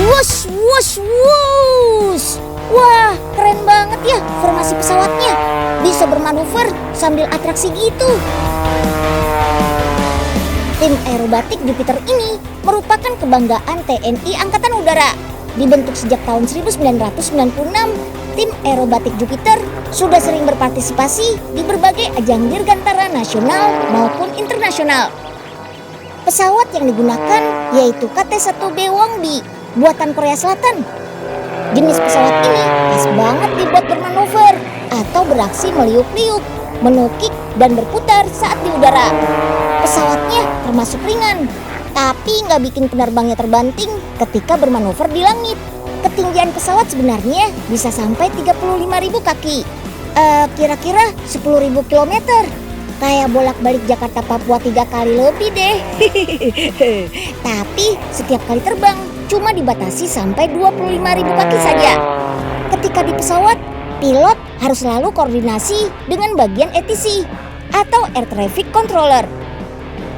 Wush, wush, wush. Wah, keren banget ya formasi pesawatnya. Bisa bermanuver sambil atraksi gitu. Tim aerobatik Jupiter ini merupakan kebanggaan TNI Angkatan Udara. Dibentuk sejak tahun 1996, tim aerobatik Jupiter sudah sering berpartisipasi di berbagai ajang dirgantara nasional maupun internasional. Pesawat yang digunakan yaitu KT-1B Wongbi buatan Korea Selatan. Jenis pesawat ini pas banget dibuat bermanuver atau beraksi meliuk-liuk, menukik dan berputar saat di udara. Pesawatnya termasuk ringan, tapi nggak bikin penerbangnya terbanting ketika bermanuver di langit. Ketinggian pesawat sebenarnya bisa sampai 35.000 kaki. Kira-kira 10.000 kilometer. Kayak bolak-balik Jakarta Papua 3 kali lebih deh. Tapi setiap kali terbang cuma dibatasi sampai 25.000 kaki saja. Ketika di pesawat, pilot harus selalu koordinasi dengan bagian ATC atau Air Traffic Controller.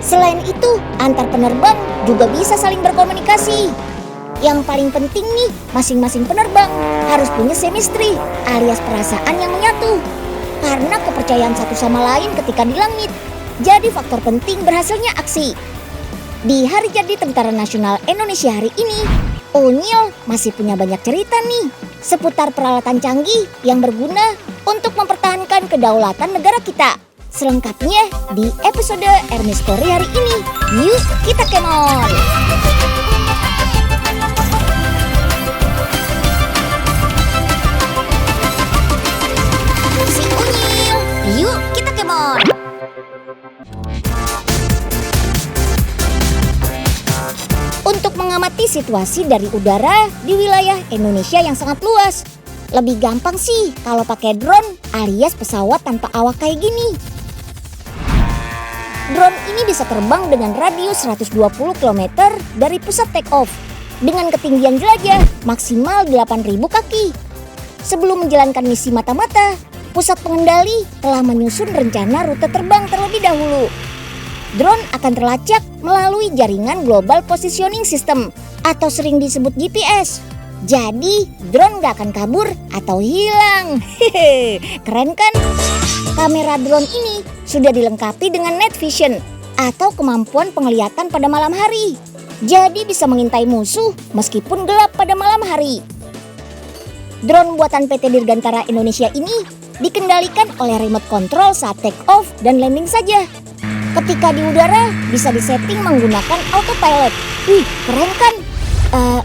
Selain itu, antar penerbang juga bisa saling berkomunikasi. Yang paling penting nih, masing-masing penerbang harus punya chemistry alias perasaan yang menyatu. Karena kepercayaan satu sama lain ketika di langit jadi faktor penting berhasilnya aksi. Di hari jadi Tentara Nasional Indonesia hari ini, Unyil masih punya banyak cerita nih seputar peralatan canggih yang berguna untuk mempertahankan kedaulatan negara kita. Selengkapnya di episode Air Mystery hari ini. Yuk kita kemon! Si Unyil, yuk kita kemon! Untuk mengamati situasi dari udara di wilayah Indonesia yang sangat luas. Lebih gampang sih kalau pakai drone alias pesawat tanpa awak kayak gini. Drone ini bisa terbang dengan radius 120 km dari pusat take off dengan ketinggian jelajah maksimal 8.000 kaki. Sebelum menjalankan misi mata-mata, pusat pengendali telah menyusun rencana rute terbang terlebih dahulu. Drone akan terlacak melalui jaringan Global Positioning System atau sering disebut GPS. Jadi drone gak akan kabur atau hilang. Keren kan? Kamera drone ini sudah dilengkapi dengan night vision atau kemampuan penglihatan pada malam hari. Jadi bisa mengintai musuh meskipun gelap pada malam hari. Drone buatan PT Dirgantara Indonesia ini dikendalikan oleh remote control saat take off dan landing saja. Ketika di udara bisa disetting menggunakan autopilot. Wih, keren kan?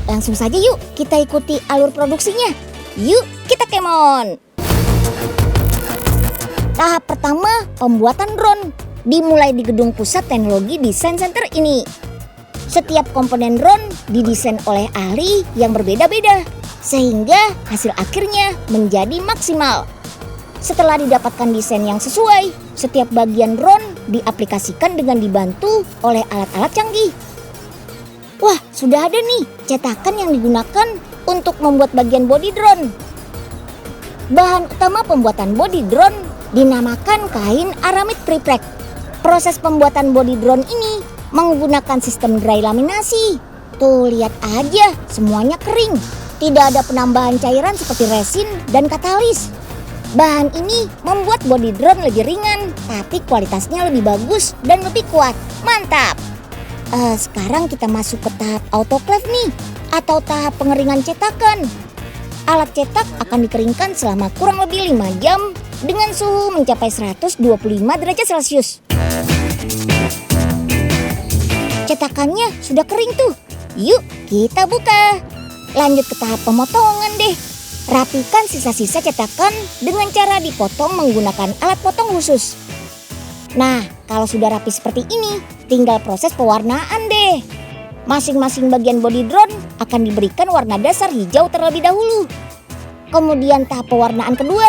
Langsung saja yuk kita ikuti alur produksinya. Yuk kita kemon! Tahap pertama, pembuatan drone dimulai di Gedung Pusat Teknologi Desain Center ini. Setiap komponen drone didesain oleh ahli yang berbeda-beda sehingga hasil akhirnya menjadi maksimal. Setelah didapatkan desain yang sesuai, setiap bagian drone diaplikasikan dengan dibantu oleh alat-alat canggih. Wah, sudah ada nih cetakan yang digunakan untuk membuat bagian bodi drone. Bahan utama pembuatan bodi drone dinamakan kain aramid prepreg. Proses pembuatan bodi drone ini menggunakan sistem dry laminasi. Tuh, lihat aja, semuanya kering. Tidak ada penambahan cairan seperti resin dan katalis. Bahan ini membuat bodi drone lebih ringan, tapi kualitasnya lebih bagus dan lebih kuat. Mantap! Sekarang kita masuk ke tahap autoclave nih, atau tahap pengeringan cetakan. Alat cetak akan dikeringkan selama kurang lebih 5 jam dengan suhu mencapai 125 derajat Celcius. Cetakannya sudah kering tuh. Yuk kita buka. Lanjut ke tahap pemotongan deh. Rapikan sisa-sisa cetakan dengan cara dipotong menggunakan alat potong khusus. Nah, kalau sudah rapi seperti ini, tinggal proses pewarnaan deh. Masing-masing bagian bodi drone akan diberikan warna dasar hijau terlebih dahulu. Kemudian tahap pewarnaan kedua.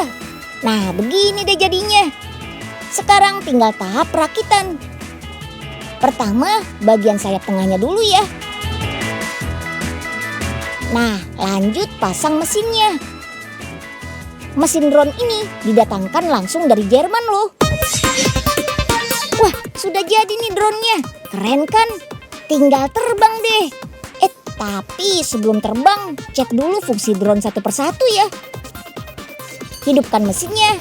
Nah, begini deh jadinya. Sekarang tinggal tahap perakitan. Pertama, bagian sayap tengahnya dulu ya. Nah, lanjut pasang mesinnya. Mesin drone ini didatangkan langsung dari Jerman loh. Wah, sudah jadi nih drone-nya. Keren kan? Tinggal terbang deh. Tapi sebelum terbang, cek dulu fungsi drone satu persatu ya. Hidupkan mesinnya,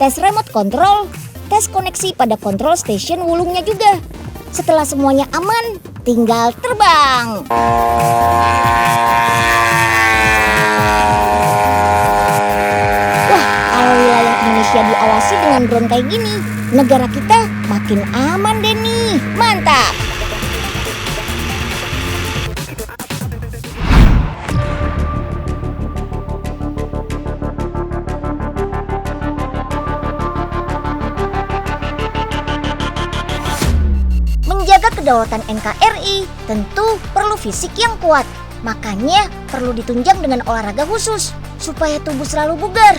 tes remote control, tes koneksi pada control station wulungnya juga. Setelah semuanya aman, tinggal terbang. Wah, kalau wilayah Indonesia diawasi dengan drone kayak gini, negara kita makin aman deh nih. Mantap! Menjaga kedaulatan NKRI tentu perlu fisik yang kuat. Makanya perlu ditunjang dengan olahraga khusus supaya tubuh selalu bugar.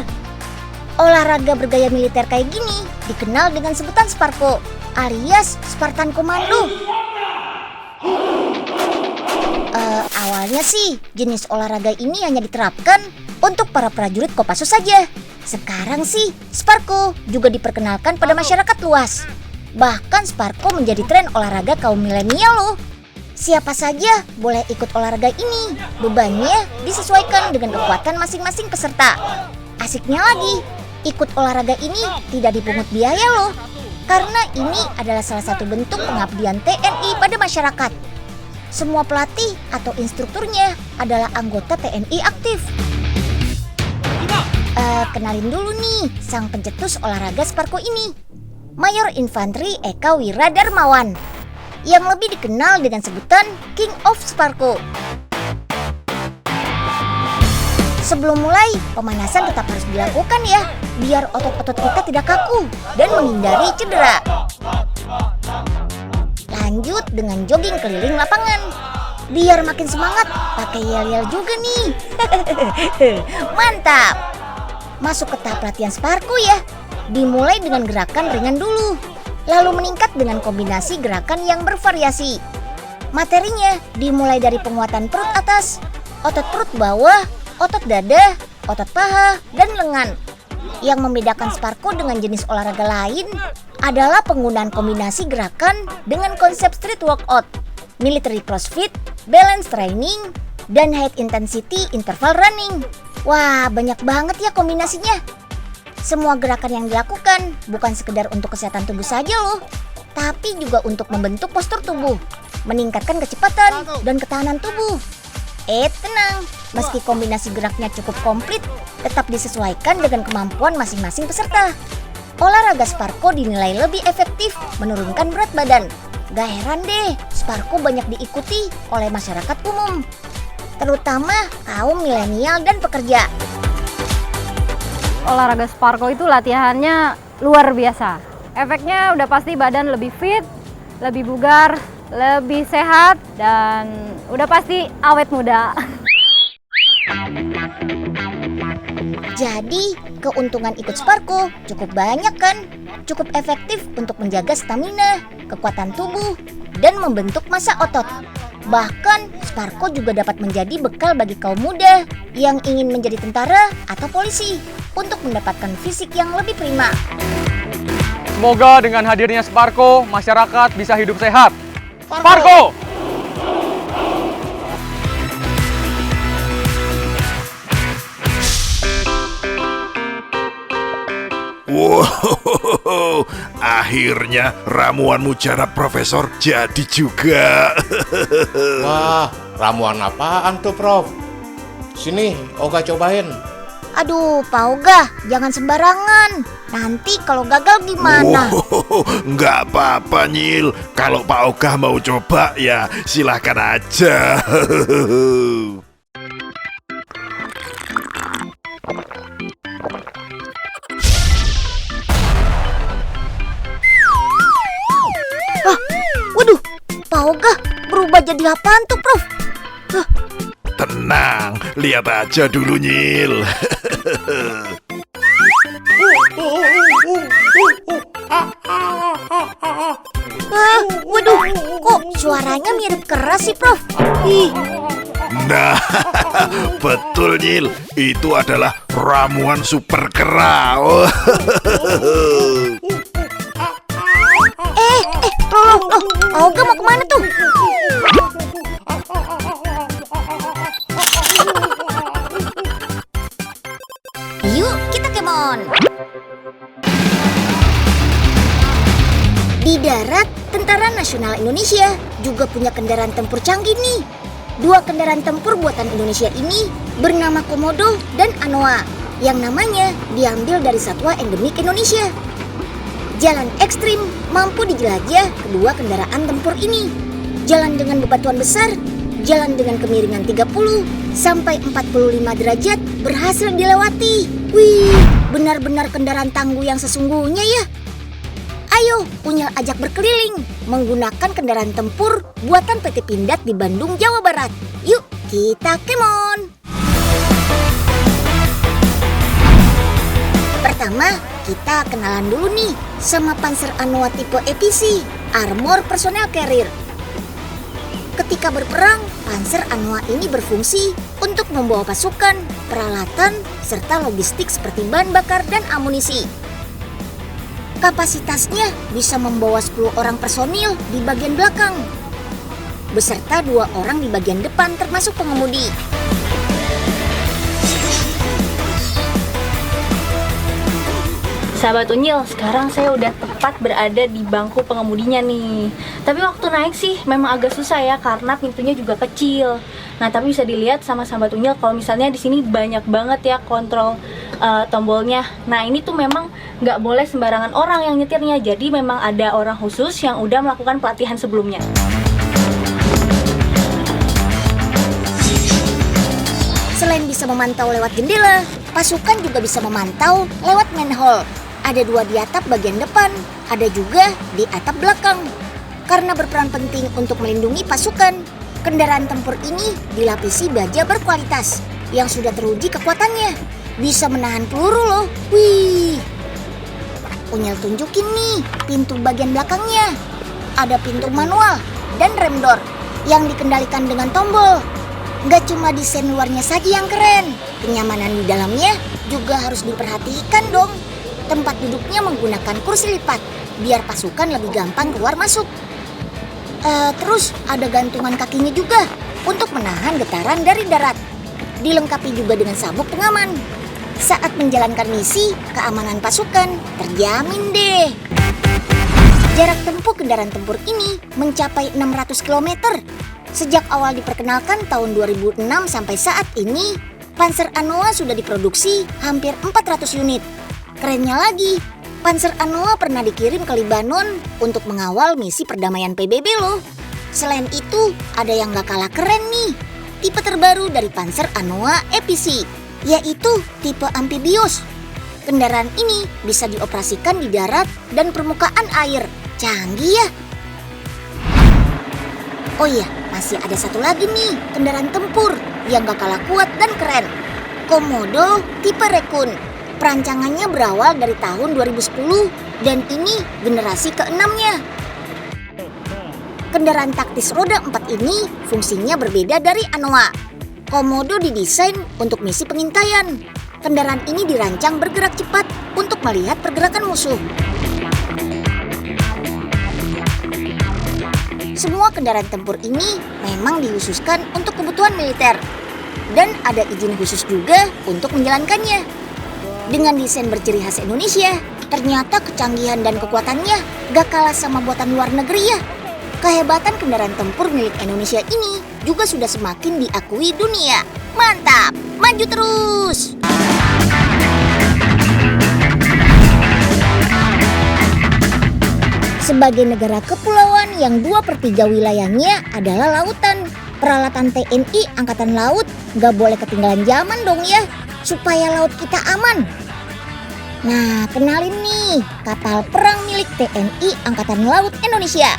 Olahraga bergaya militer kayak gini dikenal dengan sebutan Sparko alias Spartan Komando. Awalnya sih jenis olahraga ini hanya diterapkan untuk para prajurit Kopassus saja. Sekarang sih Sparko juga diperkenalkan pada masyarakat luas. Bahkan Sparko menjadi tren olahraga kaum milenial loh. Siapa saja boleh ikut olahraga ini. Bebannya disesuaikan dengan kekuatan masing-masing peserta. Asiknya lagi, ikut olahraga ini tidak dipungut biaya loh. Karena ini adalah salah satu bentuk pengabdian TNI pada masyarakat. Semua pelatih atau instrukturnya adalah anggota TNI aktif. Kenalin dulu nih sang pencetus olahraga Sparko ini. Mayor Infanteri Eka Wira Darmawan yang lebih dikenal dengan sebutan King of Sparko. Sebelum mulai, pemanasan tetap harus dilakukan ya, biar otot-otot kita tidak kaku dan menghindari cedera. Lanjut dengan jogging keliling lapangan. Biar makin semangat, pakai yel-yel juga nih. Mantap! Masuk ke tahap latihan Sparko ya. Dimulai dengan gerakan ringan dulu, lalu meningkat dengan kombinasi gerakan yang bervariasi. Materinya dimulai dari penguatan perut atas, otot perut bawah, otot dada, otot paha, dan lengan. Yang membedakan Sparko dengan jenis olahraga lain adalah penggunaan kombinasi gerakan dengan konsep street workout, military crossfit, balance training, dan high intensity interval running. Wah, banyak banget ya kombinasinya. Semua gerakan yang dilakukan bukan sekedar untuk kesehatan tubuh saja loh, tapi juga untuk membentuk postur tubuh, meningkatkan kecepatan dan ketahanan tubuh. Tenang, meski kombinasi geraknya cukup komplit, tetap disesuaikan dengan kemampuan masing-masing peserta. Olahraga Sparko dinilai lebih efektif menurunkan berat badan. Gak heran deh, Sparko banyak diikuti oleh masyarakat umum, terutama kaum milenial dan pekerja. Olahraga Sparko itu latihannya luar biasa. Efeknya udah pasti badan lebih fit, lebih bugar, lebih sehat, dan udah pasti awet muda. Jadi, keuntungan ikut Sparko cukup banyak kan? Cukup efektif untuk menjaga stamina, kekuatan tubuh, dan membentuk massa otot. Bahkan, Sparko juga dapat menjadi bekal bagi kaum muda yang ingin menjadi tentara atau polisi untuk mendapatkan fisik yang lebih prima. Semoga dengan hadirnya Sparko, masyarakat bisa hidup sehat. Sparko! Wow, akhirnya ramuan mujarab Profesor jadi juga. Wah, ramuan apaan tuh, Prof? Sini, Oga cobain. Aduh, Pak Oga, jangan sembarangan. Nanti kalau gagal gimana? Wow, nggak apa-apa, Nyil. Kalau Pak Oga mau coba, ya silahkan aja. Waduh, Pak Oga berubah jadi apaan tuh, Prof? Tenang, lihat aja dulu, Nyil. Waduh, kok suaranya mirip keras sih, Prof? Nah, betul, Nyil. Itu adalah ramuan super kera. Loh, Pak Oga mau kemana tuh? Nasional Indonesia juga punya kendaraan tempur canggih nih. Dua kendaraan tempur buatan Indonesia ini bernama Komodo dan Anoa, yang namanya diambil dari satwa endemik Indonesia. Jalan ekstrim mampu dijelajah kedua kendaraan tempur ini. Jalan dengan bebatuan besar, jalan dengan kemiringan 30 sampai 45 derajat berhasil dilewati. Wih, benar-benar kendaraan tangguh yang sesungguhnya ya. Ayo, Unyil ajak berkeliling menggunakan kendaraan tempur buatan PT Pindad di Bandung, Jawa Barat. Yuk, kita kemon! Pertama, kita kenalan dulu nih sama Panzer Anoa tipe EPC, Armor Personnel Carrier. Ketika berperang, Panzer Anoa ini berfungsi untuk membawa pasukan, peralatan, serta logistik seperti bahan bakar dan amunisi. Kapasitasnya bisa membawa 10 orang personil di bagian belakang, beserta 2 orang di bagian depan termasuk pengemudi. Sahabat Unyil, sekarang saya udah tepat berada di bangku pengemudinya nih. Tapi waktu naik sih memang agak susah ya karena pintunya juga kecil. Nah, tapi bisa dilihat sama sahabat Unyil kalau misalnya di sini banyak banget ya kontrol tombolnya. Nah, ini tuh memang nggak boleh sembarangan orang yang nyetirnya. Jadi memang ada orang khusus yang udah melakukan pelatihan sebelumnya. Selain bisa memantau lewat jendela, pasukan juga bisa memantau lewat manhole. Ada 2 di atap bagian depan, ada juga di atap belakang. Karena berperan penting untuk melindungi pasukan, kendaraan tempur ini dilapisi baja berkualitas yang sudah teruji kekuatannya. Bisa menahan peluru loh. Wih. Unyil tunjukin nih pintu bagian belakangnya. Ada pintu manual dan rem door yang dikendalikan dengan tombol. Nggak cuma desain luarnya saja yang keren, kenyamanan di dalamnya juga harus diperhatikan dong. Tempat duduknya menggunakan kursi lipat, biar pasukan lebih gampang keluar masuk. Terus ada gantungan kakinya juga untuk menahan getaran dari darat. Dilengkapi juga dengan sabuk pengaman. Saat menjalankan misi, keamanan pasukan terjamin deh. Jarak tempuh kendaraan tempur ini mencapai 600 km. Sejak awal diperkenalkan tahun 2006 sampai saat ini, Panzer Anoa sudah diproduksi hampir 400 unit. Kerennya lagi, Panzer Anoa pernah dikirim ke Lebanon untuk mengawal misi perdamaian PBB loh. Selain itu, ada yang gak kalah keren nih, tipe terbaru dari Panzer Anoa EPC, yaitu tipe amphibious. Kendaraan ini bisa dioperasikan di darat dan permukaan air. Canggih ya. Oh iya, masih ada satu lagi nih kendaraan tempur yang gak kalah kuat dan keren. Komodo tipe Raccoon. Perancangannya berawal dari tahun 2010 dan ini generasi ke-6-nya. Kendaraan taktis roda 4 ini fungsinya berbeda dari Anoa. Komodo didesain untuk misi pengintaian. Kendaraan ini dirancang bergerak cepat untuk melihat pergerakan musuh. Semua kendaraan tempur ini memang dikhususkan untuk kebutuhan militer dan ada izin khusus juga untuk menjalankannya. Dengan desain berciri khas Indonesia, ternyata kecanggihan dan kekuatannya gak kalah sama buatan luar negeri ya. Kehebatan kendaraan tempur milik Indonesia ini juga sudah semakin diakui dunia. Mantap, maju terus! Sebagai negara kepulauan yang 2/3 wilayahnya adalah lautan, peralatan TNI Angkatan Laut gak boleh ketinggalan zaman dong ya, supaya laut kita aman. Nah, kenalin nih kapal perang milik TNI Angkatan Laut Indonesia.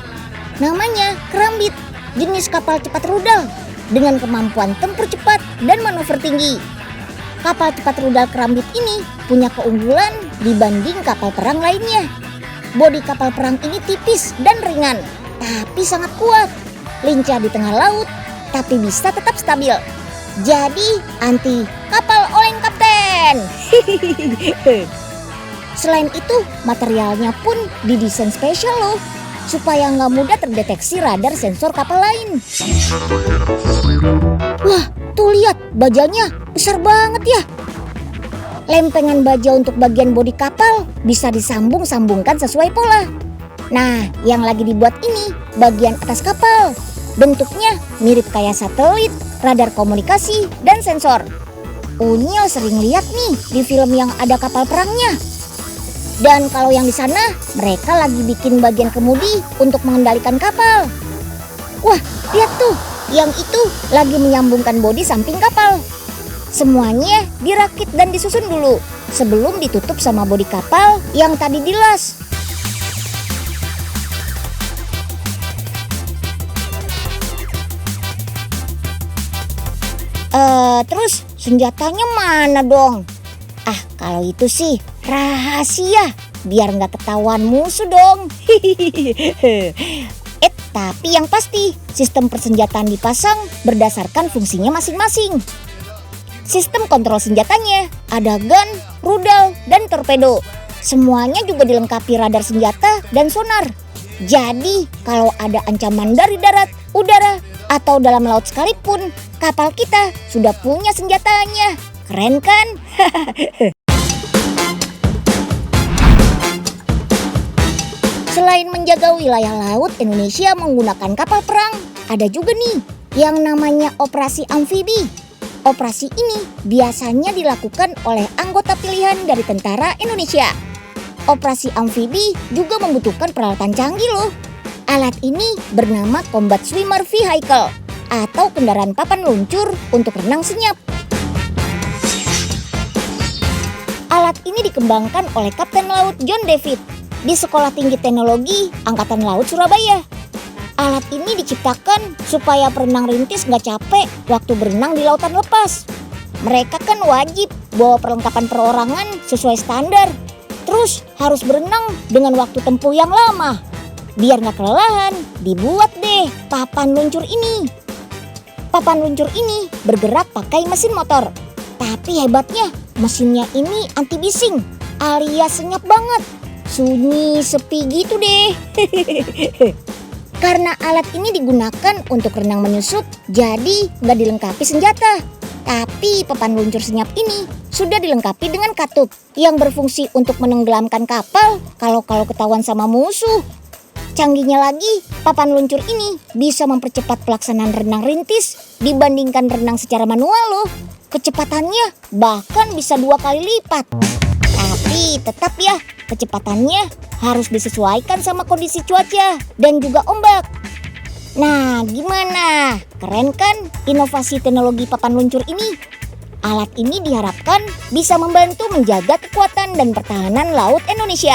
Namanya Kerambit, jenis kapal cepat rudal dengan kemampuan tempur cepat dan manuver tinggi. Kapal cepat rudal Kerambit ini punya keunggulan dibanding kapal perang lainnya. Bodi kapal perang ini tipis dan ringan, tapi sangat kuat. Lincah di tengah laut, tapi bisa tetap stabil. Jadi anti kapal oleng kapten. Selain itu, materialnya pun didesain spesial loh, supaya nggak mudah terdeteksi radar sensor kapal lain. Wah, tuh lihat bajanya besar banget ya. Lempengan baja untuk bagian bodi kapal bisa disambung-sambungkan sesuai pola. Nah, yang lagi dibuat ini bagian atas kapal. Bentuknya mirip kayak satelit, radar komunikasi, dan sensor. Unyil sering lihat nih di film yang ada kapal perangnya. Dan kalau yang di sana, mereka lagi bikin bagian kemudi untuk mengendalikan kapal. Wah, lihat tuh, yang itu lagi menyambungkan bodi samping kapal. Semuanya dirakit dan disusun dulu sebelum ditutup sama bodi kapal yang tadi dilas. Terus senjatanya mana dong? Ah, kalau itu sih rahasia, biar nggak ketahuan musuh dong. Tapi yang pasti sistem persenjataan dipasang berdasarkan fungsinya masing-masing. Sistem kontrol senjatanya ada gun, rudal, dan torpedo. Semuanya juga dilengkapi radar senjata dan sonar. Jadi kalau ada ancaman dari darat, udara, atau dalam laut sekalipun, kapal kita sudah punya senjatanya. Keren kan? Selain menjaga wilayah laut Indonesia menggunakan kapal perang, ada juga nih yang namanya operasi amfibi. Operasi ini biasanya dilakukan oleh anggota pilihan dari tentara Indonesia. Operasi amfibi juga membutuhkan peralatan canggih loh. Alat ini bernama Combat Swimmer Vehicle atau kendaraan papan luncur untuk renang senyap. Alat ini dikembangkan oleh Kapten Laut John David di Sekolah Tinggi Teknologi Angkatan Laut Surabaya. Alat ini diciptakan supaya perenang rintis nggak capek waktu berenang di lautan lepas. Mereka kan wajib bawa perlengkapan perorangan sesuai standar. Terus harus berenang dengan waktu tempuh yang lama. Biar nggak kelelahan, dibuat deh papan luncur ini. Papan luncur ini bergerak pakai mesin motor. Tapi hebatnya mesinnya ini anti bising alias senyap banget. Sunyi sepi gitu deh. Karena alat ini digunakan untuk renang menyusup, jadi nggak dilengkapi senjata. Tapi papan luncur senyap ini sudah dilengkapi dengan katup yang berfungsi untuk menenggelamkan kapal kalau ketahuan sama musuh. Canggihnya lagi, papan luncur ini bisa mempercepat pelaksanaan renang rintis dibandingkan renang secara manual loh. Kecepatannya bahkan bisa 2 kali lipat. Tapi tetap ya, kecepatannya harus disesuaikan sama kondisi cuaca dan juga ombak. Nah, gimana? Keren kan inovasi teknologi papan luncur ini? Alat ini diharapkan bisa membantu menjaga kekuatan dan pertahanan laut Indonesia.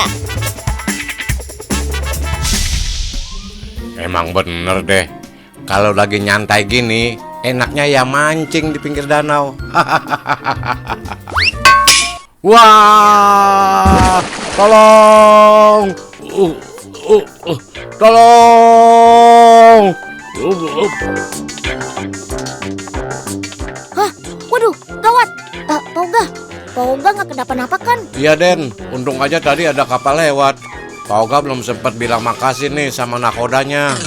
Emang bener deh, kalau lagi nyantai gini, enaknya ya mancing di pinggir danau. Wah, tolong, tolong. Hah, waduh, gawat. Pak Oga nggak kenapa-napa kan? Iya Den, untung aja tadi ada kapal lewat. Pak Oga belum sempat bilang makasih nih sama nakodanya.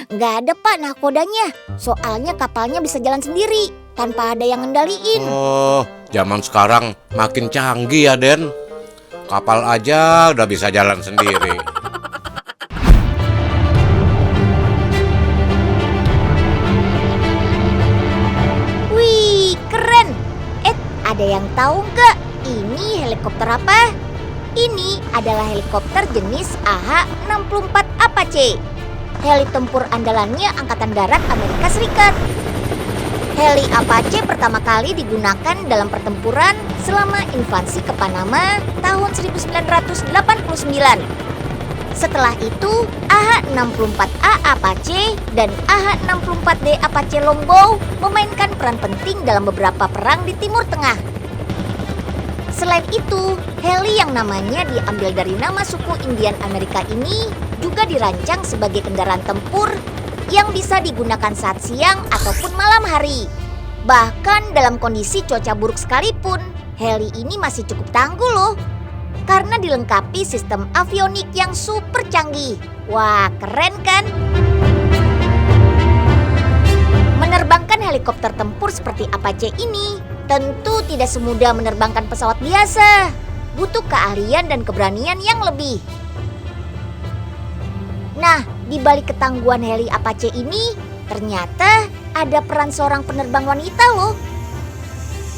Nggak ada Pak nakodanya. Soalnya kapalnya bisa jalan sendiri tanpa ada yang ngendaliin. Oh, zaman sekarang makin canggih ya Den. Kapal aja udah bisa jalan sendiri. Wih, keren. Ada yang tahu nggak ini helikopter apa? Ini adalah helikopter jenis AH-64 Apache. Heli tempur andalannya Angkatan Darat Amerika Serikat. Heli Apache pertama kali digunakan dalam pertempuran selama invasi ke Panama tahun 1989. Setelah itu, AH-64A Apache dan AH-64D Apache Longbow memainkan peran penting dalam beberapa perang di Timur Tengah. Selain itu, heli yang namanya diambil dari nama suku Indian Amerika ini juga dirancang sebagai kendaraan tempur yang bisa digunakan saat siang ataupun malam hari. Bahkan dalam kondisi cuaca buruk sekalipun, heli ini masih cukup tangguh loh. Karena dilengkapi sistem avionik yang super canggih. Wah, keren kan? Menerbangkan helikopter tempur seperti Apache ini tentu tidak semudah menerbangkan pesawat biasa. Butuh keahlian dan keberanian yang lebih. Nah, di balik ketangguhan heli Apache ini, ternyata ada peran seorang penerbang wanita loh.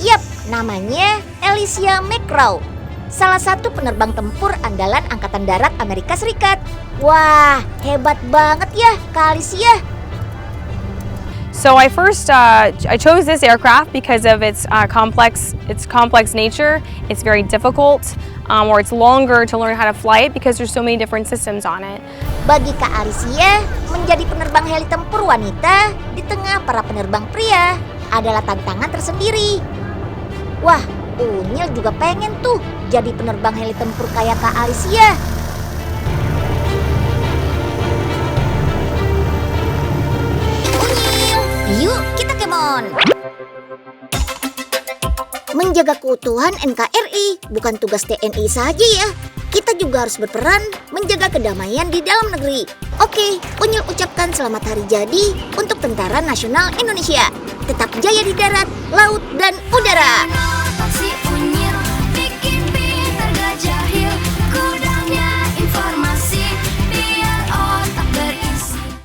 Yap, namanya Alicia McCraw, salah satu penerbang tempur andalan Angkatan Darat Amerika Serikat. Wah, hebat banget ya Kak Alicia. So I chose this aircraft because of its complex nature. It's very difficult, or it's longer to learn how to fly it because there's so many different systems on it. Bagi Kak Alicia, menjadi penerbang heli tempur wanita di tengah para penerbang pria adalah tantangan tersendiri. Wah, Unyil juga pengen tuh jadi penerbang heli tempur kayak Kak Alicia. Yuk kita kemon. Menjaga keutuhan NKRI bukan tugas TNI saja ya. Kita juga harus berperan menjaga kedamaian di dalam negeri. Oke, Unyil ucapkan selamat hari jadi untuk Tentara Nasional Indonesia. Tetap jaya di darat, laut, dan udara.